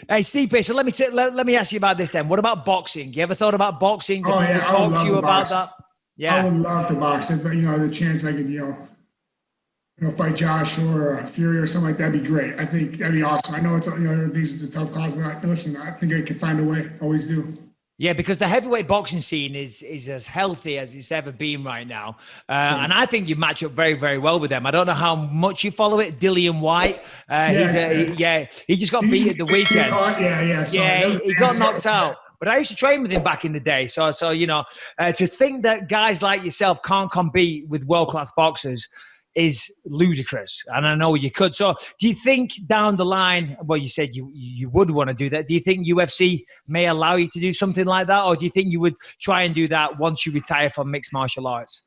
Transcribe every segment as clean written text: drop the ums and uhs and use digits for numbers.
Hey, Stipe, so let me ask you about this then. What about boxing? You ever thought about boxing? Have people I would talked love to you to about box. that? I Yeah. would love to box. If the chance I could, fight Joshua or Fury or something like that, would be great. I think that'd be awesome. I know these are tough calls, but listen, I think I can find a way. Always do. Yeah, because the heavyweight boxing scene is as healthy as it's ever been right now. Yeah. And I think you match up very, very well with them. I don't know how much you follow it. Dillian White, he just got beat at the weekend. Yeah. Sorry. Yeah, he got knocked out. But I used to train with him back in the day. So to think that guys like yourself can't compete with world-class boxers is ludicrous. And I know you could. So do you think down the line, well, you said you would want to do that. Do you think UFC may allow you to do something like that? Or do you think you would try and do that once you retire from mixed martial arts?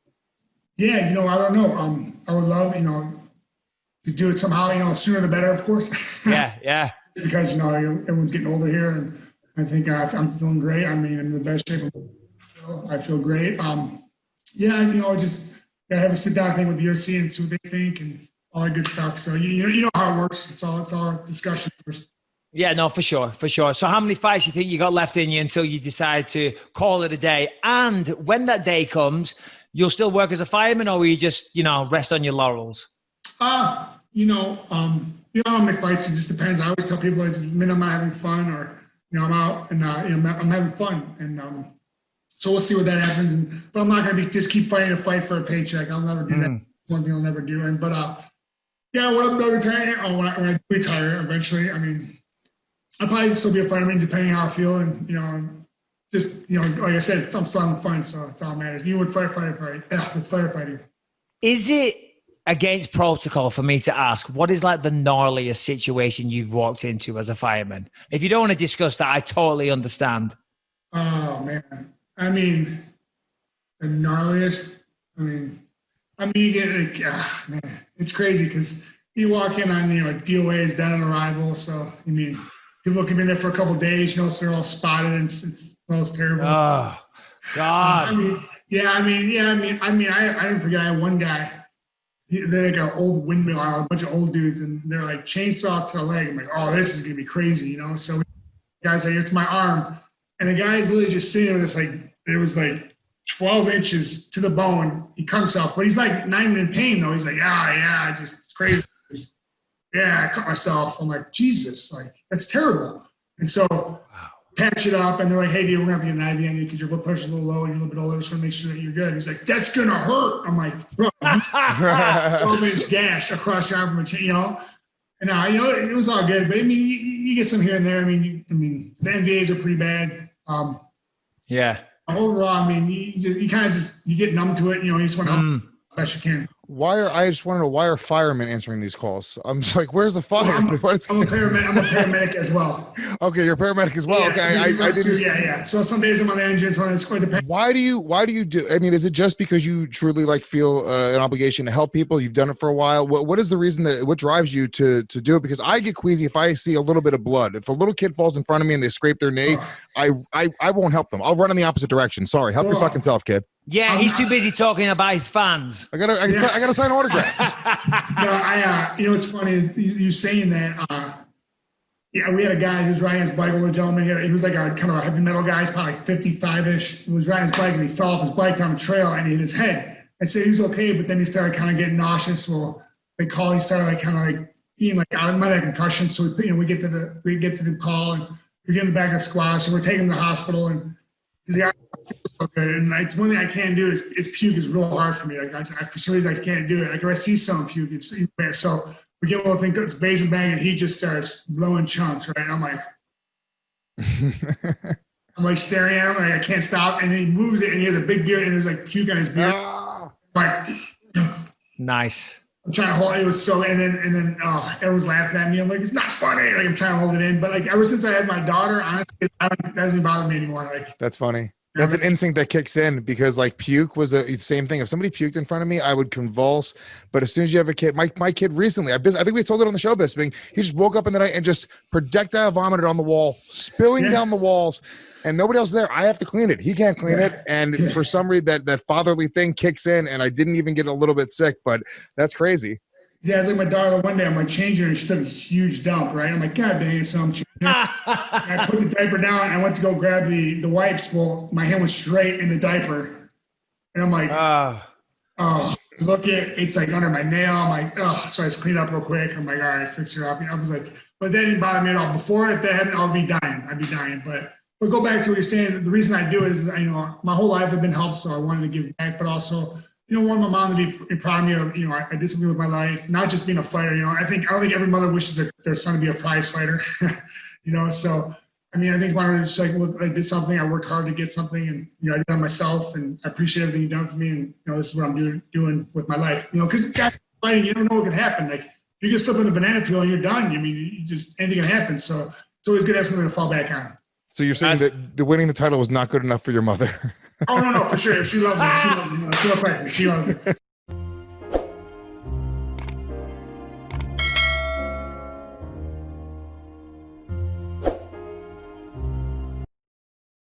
Yeah, I don't know. I would love, to do it somehow, sooner the better, of course. Yeah. Because, everyone's getting older here, and I think I'm feeling great. I mean, I'm in the best shape. I feel great. Just have a sit down thing with the UFC and see what they think and all that good stuff. So you know how it works. It's all discussion first. Yeah, no, for sure. So how many fights do you think you got left in you until you decide to call it a day? And when that day comes, you'll still work as a fireman, or will you just, rest on your laurels? How many fights, it just depends. I always tell people it's the minute I'm having fun or, I'm out and, I'm having fun. And so we'll see what that happens. But I'm not going to just keep fighting a fight for a paycheck. I'll never do that. One thing I'll never do. When I'm done retiring, when I retire eventually, I mean, I'll probably still be a fireman depending how I feel. And, like I said, I'm still having fun. So it's all that matters. Even with firefighting. Is it against protocol for me to ask, what is like the gnarliest situation you've walked into as a fireman? If you don't want to discuss that, I totally understand. Oh, man. I mean, the gnarliest. You get man, it's crazy because you walk in on DOA is dead on arrival. So people can be there for a couple of days, so they're all spotted and it's terrible. Oh God. I didn't forget. I had one guy. They're like an old windmill, a bunch of old dudes, and they're like chainsaw to the leg. I'm like, oh, this is gonna be crazy, So the guy's like, it's my arm, and the guy's literally just sitting with this it was like 12 inches to the bone. He cut himself, but he's like not even in pain though. He's like, it's crazy. I cut myself. I'm like, Jesus, that's terrible. And so patch it up, and they're like, hey, dude, we're gonna have to get an IV on you because your blood pressure's a little low and you're a little bit older. Just want to make sure that you're good. He's like, that's gonna hurt. I'm like, bro, 12-inch gash across your arm from a chain, And it was all good, but you get some here and there. The NVAs are pretty bad. Overall, you kind of you get numb to it. You just want to help as best you can. I just want to know, why are firemen answering these calls? I'm just like, where's the fire? Well, I'm a paramedic as well. Okay, you're a paramedic as well. Yeah, okay, I didn't. Yeah. So some days I'm on the engine, so it's quite dependent. Why do you do? Is it just because you truly feel an obligation to help people? You've done it for a while. What is the reason what drives you to do it? Because I get queasy if I see a little bit of blood. If a little kid falls in front of me and they scrape their knee, I won't help them. I'll run in the opposite direction. Sorry, help your fucking self, kid. Yeah, he's too busy talking about his fans. I gotta sign autographs. What's funny is you saying that. We had a guy who was riding his bike, older gentleman. He was like a kind of a heavy metal guy. He's probably 55-ish. He was riding his bike and he fell off his bike down the trail and he hit his head. I said he was okay, but then he started kind of getting nauseous. Well, he started being out of might have concussion. So we get to the call and we get him back to the squad. So we're taking him to the hospital and he's got okay. And one thing I can't do is puke is real hard for me. For some reason I can't do it. If I see someone puke, it's bad. So we get a little thing, it's Bayesian bag, and he just starts blowing chunks, right? And I'm like staring at him, I can't stop. And then he moves it, and he has a big beard, and there's puke on his beard. Nice. I'm trying to hold it. It was so, and then everyone's laughing at me. I'm like, it's not funny. I'm trying to hold it in, but ever since I had my daughter, honestly, it doesn't bother me anymore. That's funny. That's an instinct that kicks in because puke was the same thing. If somebody puked in front of me, I would convulse. But as soon as you have a kid, my kid recently, I think we told it on the show, Bisping, he just woke up in the night and just projectile vomited on the wall, spilling down the walls, and nobody else there. I have to clean it. He can't clean it. And for some reason that fatherly thing kicks in, and I didn't even get a little bit sick, but that's crazy. Yeah, it's like my daughter. One day I'm like changing her, and she took a huge dump. Right, I'm like, God dang it! So I'm changing her. I put the diaper down. And I went to go grab the wipes. Well, my hand was straight in the diaper, and I'm like, oh, look it's like under my nail. I'm like, oh, so I just cleaned up real quick. I'm like, all right, fix her up. I was like, but that didn't bother me at all. Before if that happened, I'd be dying. But go back to what you're saying. The reason I do it is, my whole life I've been helped, so I wanted to give back, but also, want my mom to be proud of me of, I did something with my life, not just being a fighter. I don't think every mother wishes their son to be a prize fighter. So I think when I was just like, look, I did something, I worked hard to get something, and I did it myself, and I appreciate everything you've done for me, and this is what I'm doing with my life. Because fighting, you don't know what could happen. Like you get slip in a banana peel and you're done. Anything can happen. So it's always good to have something to fall back on. So you're saying that the winning the title was not good enough for your mother? Oh no, for sure. She loves it. She loves it. She loves it.